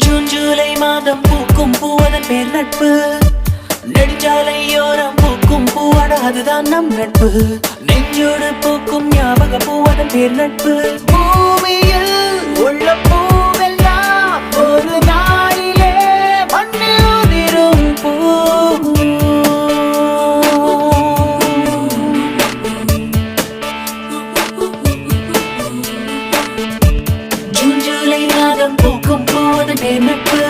June July மாதம் பூக்கும் பூவதன் பேர் நட்பு. நெடுஞ்சாலையோரம் பூக்கும் பூவாட அதுதான் நம் நட்பு. நெஞ்சோடு பூக்கும் ஞாபக பூவதன் பேர் நட்பு. பூமியில் உள்ள பூவெல்லாம் ஒரு நாளிலே மண்ணில் உதிரும் பூ. ஜூன் ஜூலை மாதம் பூக்கும் பூவதன் பேர் நட்பு.